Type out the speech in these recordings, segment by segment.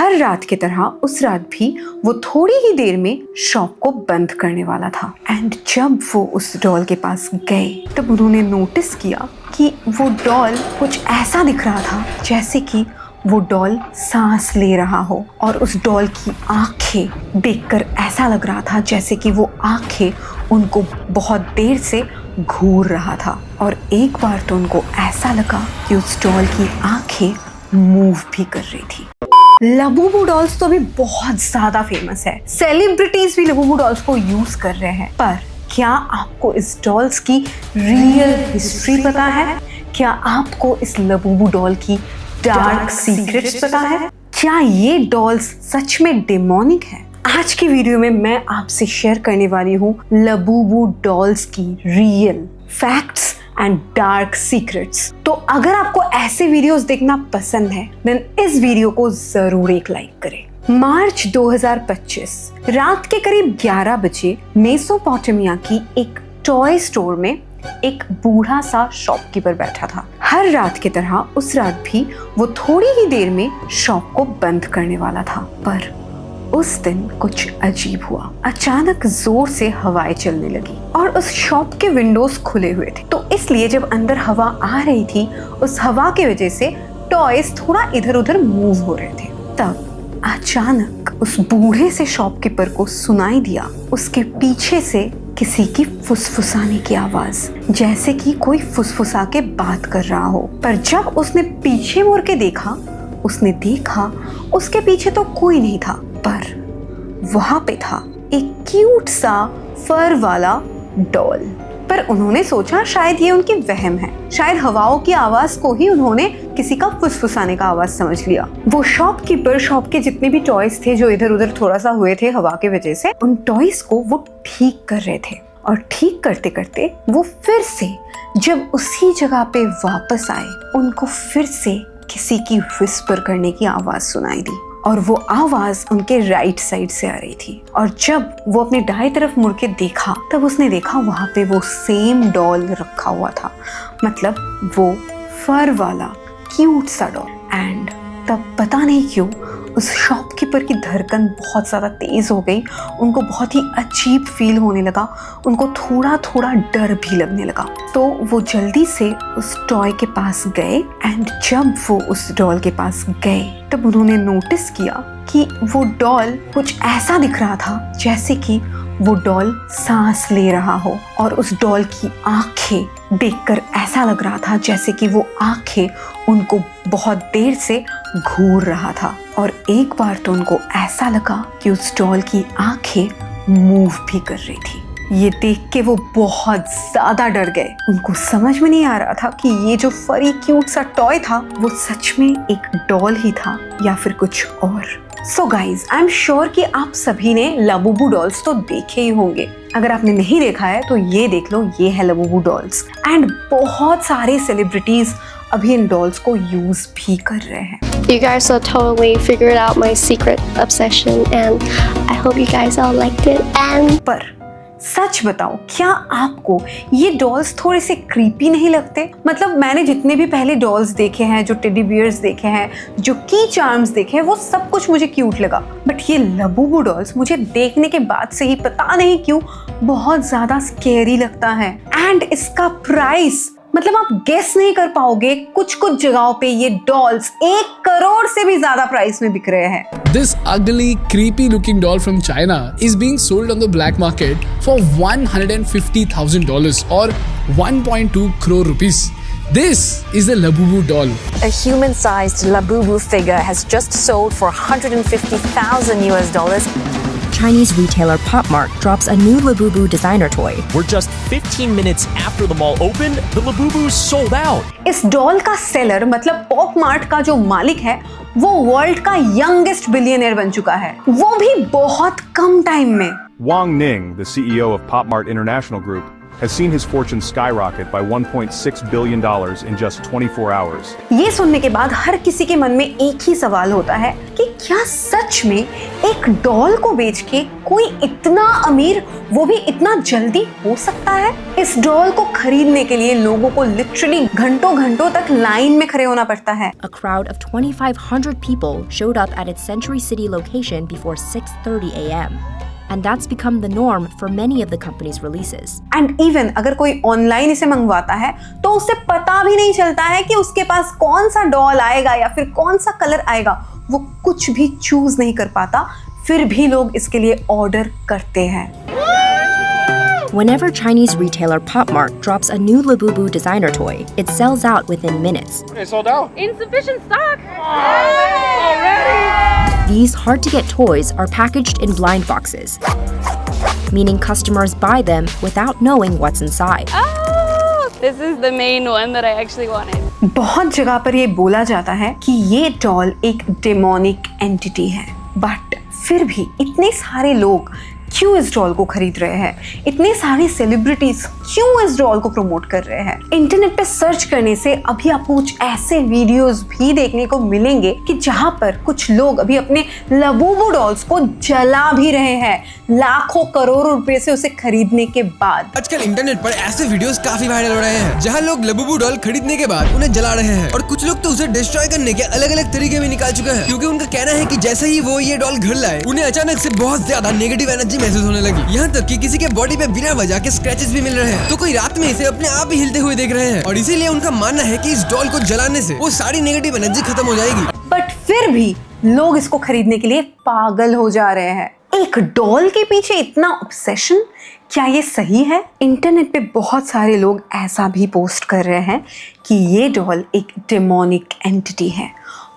हर रात की तरह उस रात भी वो थोड़ी ही देर में शॉप को बंद करने वाला था। एंड जब वो उस डॉल के पास गए तब उन्होंने नोटिस किया कि वो डॉल कुछ ऐसा दिख रहा था जैसे कि वो डॉल सांस ले रहा हो, और उस डॉल की आंखें देखकर ऐसा लग रहा था जैसे कि वो आंखें उनको बहुत देर से घूर रहा था। और एक बार तो उनको ऐसा लगा कि उस डॉल की आंखें मूव भी कर रही थी। लबूबू डॉल्स तो अभी बहुत ज्यादा फेमस है, सेलिब्रिटीज भी लबूबू डॉल्स को यूज कर रहे हैं। पर क्या आपको इस डॉल्स की रियल हिस्ट्री पता है? क्या आपको इस लबूबू डॉल की डार्क सीक्रेट्स पता है? क्या ये डॉल्स सच में डेमोनिक है? आज की वीडियो में मैं आपसे शेयर करने वाली हूँ लबूबू डॉल्स की real facts and dark secrets. तो अगर आपको ऐसे वीडियोस देखना पसंद है देन इस वीडियो को जरूर एक लाइक करें। मार्च 2025 रात के करीब 11 बजे मेसोपोटामिया की एक टॉय स्टोर में एक बूढ़ा सा शॉपकीपर बैठा था। हर रात की तरह उस रात भी वो थोड़ी ही देर में शॉप को बंद करने वाला था। पर उस दिन कुछ अजीब हुआ। अचानक जोर से हवाएं चलने लगी और उस शॉप के विंडोज खुले हुए थे, तो इसलिए जब अंदर हवा आ रही थी उस हवा की वजह से टॉयज थोड़ा इधर उधर मूव हो रहे थे। तब अचानक उस बूढ़े से शॉपकीपर को सुनाई दिया उसके पीछे से किसी की फुसफुसाने की आवाज, जैसे कि कोई फुसफुसा के बात कर रहा हो। पर जब उसने पीछे मुड़ के देखा उसने देखा उसके पीछे तो कोई नहीं था, पर वहां पे था एक क्यूट सा फर वाला डॉल। पर उन्होंने सोचा शायद ये उनकी वहम है, शायद हवाओं की आवाज को ही उन्होंने किसी का फुसफुसाने का आवाज समझ लिया। वो शॉपकीपर शॉप के जितने भी टॉयज थे जो इधर उधर थोड़ा सा हुए थे हवा की वजह से, उन टॉयज को वो ठीक कर रहे थे। और ठीक करते करते वो फिर से जब उसी जगह पे वापस आए उनको फिर से किसी की विस्पर करने की आवाज सुनाई दी, और वो आवाज उनके राइट साइड से आ रही थी। और जब वो अपने दाएं तरफ मुड़ के देखा तब उसने देखा वहां पे वो सेम डॉल रखा हुआ था, मतलब वो फर वाला क्यूट सा डॉल। एंड तब पता नहीं क्यों उस शॉपकीपर की धड़कन बहुत ज़्यादा तेज़ हो गई, उनको बहुत ही अजीब फील होने लगा, उनको थोड़ा थोड़ा डर भी लगने लगा। तो वो जल्दी से उस टॉय के पास गए एंड जब वो उस डॉल के पास गए तब उन्होंने नोटिस किया कि वो डॉल कुछ ऐसा दिख रहा था जैसे कि वो डॉल सांस ले रहा हो, और उस डॉल की आंखें देखकर ऐसा लग रहा था जैसे कि वो आंखें उनको बहुत देर से घूर रहा था। और एक बार तो उनको ऐसा लगा कि उस डॉल की आंखें मूव भी कर रही थी। ये देख के वो बहुत ज्यादा डर गए। उनको समझ में नहीं आ रहा था कि ये जो फरी क्यूट सा टॉय था वो सच में एक डॉल ही था या फिर कुछ और। So guys, I am sure कि आप सभी ने लबूबू डॉल्स तो देखे ही होंगे। अगर आपने नहीं देखा है तो ये देख लो, ये है लबूबू डॉल्स। एंड बहुत सारे सेलिब्रिटीज अभी इन डॉल्स को यूज भी कर रहे हैं। You guys have totally figured out my secret obsession and I hope you guys all liked it. And पर सच बताओ, क्या आपको ये डॉल्स थोड़े से क्रीपी नहीं लगते? मतलब मैंने जितने भी पहले डॉल्स देखे हैं, जो टेडी बियर्स देखे हैं, जो की चार्म्स देखे हैं, वो सब कुछ मुझे क्यूट लगा। बट ये लबूबू डॉल्स मुझे देखने के बाद से ही पता नहीं क्यों बहुत ज्यादा स्केरी लगता है। एंड इसका प्राइस मतलब आप गेस नहीं कर पाओगे, कुछ कुछ जगहों पे ये डॉल्स 1 करोड़ से भी ज्यादा प्राइस में बिक रहे हैं। This ugly, creepy looking doll from China is being sold on the black market for $150,000 or 1.2 crore rupees. This is the Labubu doll. A human-sized Labubu figure has just sold for $150,000. Chinese retailer Pop Mart drops a new Labubu designer toy. We're just 15 minutes after the mall opened, the Labubu's sold out. इस doll का seller मतलब pop mart का जो मालिक है वो world का youngest billionaire बन चुका है, वो भी बहुत कम टाइम में। Wang Ning, the CEO of Pop Mart International Group, has seen his fortune skyrocket by $1.6 billion in just 24 hours. ये सुनने के बाद हर किसी के मन में एक ही सवाल होता है कि क्या सच में एक डॉल को बेच के कोई इतना अमीर, वो भी इतना जल्दी हो सकता है? इस डॉल को खरीदने के लिए लोगों को लिटरली घंटों घंटों तक लाइन में खड़े होना पड़ता है। A crowd of 2,500 people showed up at its Century City location before 6:30 a.m. And that's become the norm for many of the company's releases. And even अगर कोई ऑनलाइन इसे मंगवाता है तो उसे पता भी नहीं चलता है कि उसके पास कौन सा डॉल आएगा या फिर कौन सा कलर आएगा। वो कुछ भी चूज नहीं कर पाता, फिर भी लोग इसके लिए ऑर्डर करते हैं। Whenever Chinese retailer Pop Mart drops a new Labubu designer toy, it sells out within minutes. It's sold out. Insufficient stock. These hard-to-get toys are packaged in blind boxes, meaning customers buy them without knowing what's inside. Oh, this is the main one that I actually wanted. बहुत जगह पर ये बोला जाता है कि ये doll एक डेमोनिक एंटिटी है, बट फिर भी इतने सारे लोग क्यों इस डॉल को खरीद रहे हैं? इतने सारे सेलिब्रिटीज क्यों इस डॉल को प्रमोट कर रहे हैं? इंटरनेट पे सर्च करने से अभी आपको कुछ ऐसे वीडियोस भी देखने को मिलेंगे कि जहां पर कुछ लोग अभी अपने लबूबू डॉल्स को जला भी रहे हैं, लाखों करोड़ों रुपए से उसे खरीदने के बाद। आजकल इंटरनेट पर ऐसे वीडियोस काफी वायरल हो रहे हैं जहां लोग लबूबू डॉल खरीदने के बाद उन्हें जला रहे हैं, और कुछ लोग तो उसे डिस्ट्रॉय करने के अलग अलग तरीके भी निकाल चुके हैं, क्योंकि उनका कहना है कि जैसे ही वो ये डॉल घर लाए उन्हें अचानक से बहुत ज्यादा नेगेटिव एनर्जी महसूस होने लगी। यहाँ तक कि किसी के बॉडी पे बिना वजह के स्क्रैचेस भी मिल रहे हैं, तो कोई रात में इसे अपने आप ही हिलते हुए देख रहे हैं, और इसीलिए उनका मानना है कि इस डॉल को जलाने से वो सारी नेगेटिव एनर्जी खत्म हो जाएगी। बट फिर भी लोग इसको खरीदने के लिए पागल हो जा रहे हैं। एक डॉल के पीछे इतना ऑब्सेशन, क्या ये सही है? इंटरनेट पे बहुत सारे लोग ऐसा भी पोस्ट कर रहे हैं कि ये डॉल एक डेमोनिक एंटिटी है,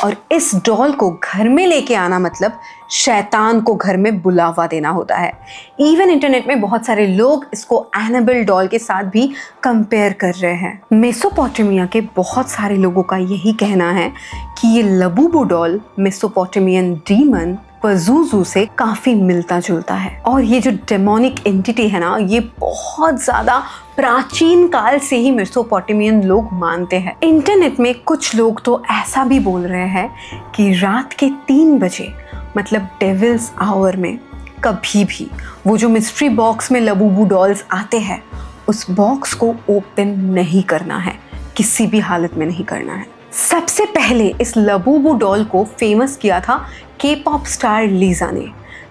और इस डॉल को घर में लेके आना मतलब शैतान को घर में बुलावा देना होता है। इवन इंटरनेट में बहुत सारे लोग इसको एनाबेल डॉल के साथ भी कंपेयर कर रहे हैं। मेसोपोटामिया के बहुत सारे लोगों का यही कहना है कि ये लबूबू डॉल मेसोपोटामियन डीमन पजूजू से काफी मिलता जुलता है, और ये जो डेमोनिक एंटिटी है ना, ये बहुत ज्यादा प्राचीन काल से ही मेसोपोटामियन लोग मानते हैं। इंटरनेट में कुछ लोग तो ऐसा भी बोल रहे हैं कि रात के 3 बजे मतलब डेविल्स आवर में कभी भी वो जो मिस्ट्री बॉक्स में लबूबू डॉल्स आते हैं, उस बॉक्स को ओपन नहीं करना है, किसी भी हालत में नहीं करना है। सबसे पहले इस लबूबू डॉल को फेमस किया था के-पॉप स्टार लीजा ने।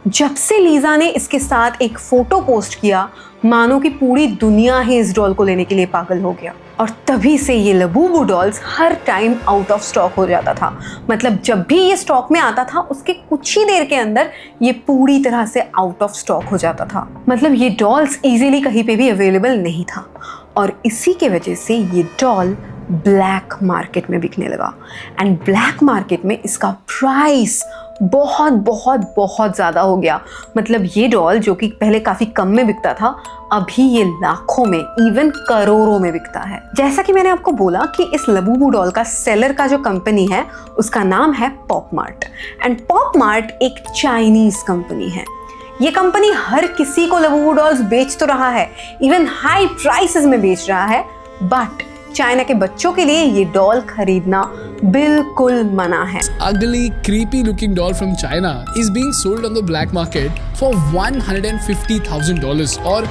जब से लीजा ने इसके साथ एक फोटो पोस्ट किया, मानो कि पूरी दुनिया ही इस डॉल को लेने के लिए पागल हो गया, और तभी से ये Labubu dolls her time out of stock हो जाता था। मतलब जब भी ये स्टॉक में आता था, उसके कुछ ही देर के अंदर ये पूरी तरह से आउट ऑफ स्टॉक हो जाता था। मतलब ये डॉल्स इजीली कहीं पे भी अवेलेबल नहीं था, और इसी के वजह से ये डॉल ब्लैक मार्केट में बिकने लगा। एंड ब्लैक मार्केट में इसका प्राइस बहुत बहुत बहुत ज़्यादा हो गया। मतलब ये डॉल जो कि पहले काफ़ी कम में बिकता था, अभी ये लाखों में, इवन करोड़ों में बिकता है। जैसा कि मैंने आपको बोला कि इस लबूबू डॉल का सेलर का जो कंपनी है उसका नाम है pop mart, and pop mart एक चाइनीज़ कंपनी है। ये कंपनी हर किसी को लबूबू डॉल्स बेच तो रहा है, इवन हाई प्राइसेस में बेच रहा है, बट चाइना के बच्चों के लिए ये डॉल खरीदना बिल्कुल मना है। Ugly, creepy looking doll from China is being sold on the black market for $150,000 or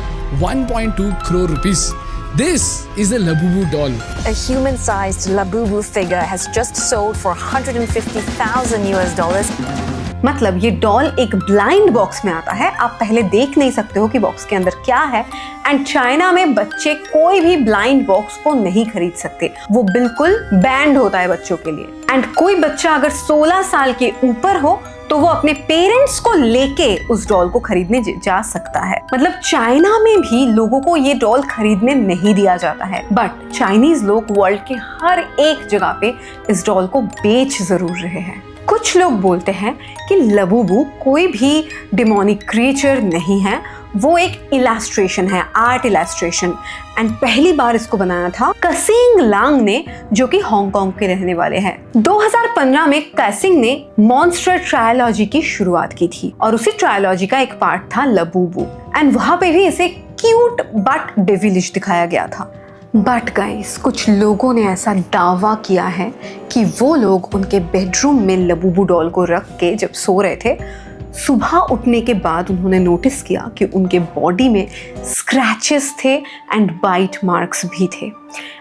1.2 crore rupees. This is the Labubu doll. A human-sized Labubu figure has just sold for $150,000. मतलब ये doll एक blind box में आता है, आप पहले देख नहीं सकते हो कि बॉक्स के अंदर क्या है, एंड चाइना में बच्चे कोई भी ब्लाइंड बॉक्स को नहीं खरीद सकते, वो बिल्कुल बैंड होता है बच्चों के लिए। एंड कोई बच्चा अगर 16 साल के ऊपर हो तो वो अपने पेरेंट्स को लेके उस डॉल को खरीदने जा सकता है। मतलब चाइना में भी लोगों को ये डॉल खरीदने नहीं दिया जाता है, बट चाइनीज लोग वर्ल्ड के हर एक जगह पे इस डॉल को बेच जरूर रहे हैं। कुछ लोग बोलते हैं कि लबूबू कोई भी डिमोनिक क्रिएचर नहीं है, वो एक इलास्ट्रेशन है, आर्ट इलास्ट्रेशन, एंड पहली बार इसको बनाया था कसिंग लांग ने, जो कि हांगकांग के रहने वाले हैं। 2015 में कसिंग ने मॉन्स्टर ट्रायोलॉजी की शुरुआत की थी, और उसी ट्रायोलॉजी का एक पार्ट था लबूबू, एंड वहां पे भी इसे क्यूट बट डेविलिश दिखाया गया था। बट गाइस, कुछ लोगों ने ऐसा दावा किया है कि वो लोग उनके बेडरूम में लबूबू डॉल को रख के जब सो रहे थे, सुबह उठने के बाद उन्होंने नोटिस किया कि उनके बॉडी में स्क्रैचेस थे एंड बाइट मार्क्स भी थे।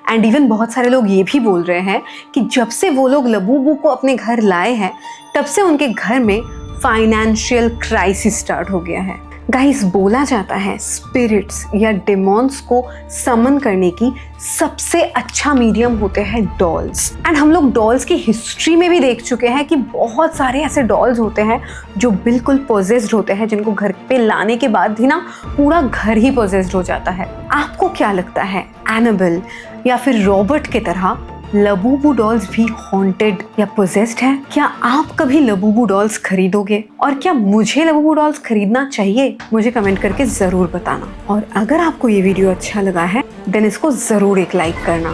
एंड इवन बहुत सारे लोग ये भी बोल रहे हैं कि जब से वो लोग लबूबू को अपने घर लाए हैं, तब से उनके घर में फाइनेंशियल क्राइसिस स्टार्ट हो गया है। गाइस, बोला जाता है स्पिरिट्स या डेमॉन्स को समन करने की सबसे अच्छा मीडियम होते हैं डॉल्स। एंड हम लोग डॉल्स की हिस्ट्री में भी देख चुके हैं कि बहुत सारे ऐसे डॉल्स होते हैं जो बिल्कुल पोजेस्ड होते हैं, जिनको घर पे लाने के बाद भी ना पूरा घर ही पोजेस्ड हो जाता है। आपको क्या लगता है, एनाबेल या फिर रॉबर्ट की तरह लबूबू डॉल्स भी हॉन्टेड या पोजेस्ड हैं? क्या आप कभी लबूबू डॉल्स खरीदोगे? और क्या मुझे लबूबू डॉल्स खरीदना चाहिए? मुझे कमेंट करके ज़रूर बताना। और अगर आपको ये वीडियो अच्छा लगा है देन इसको ज़रूर एक लाइक करना।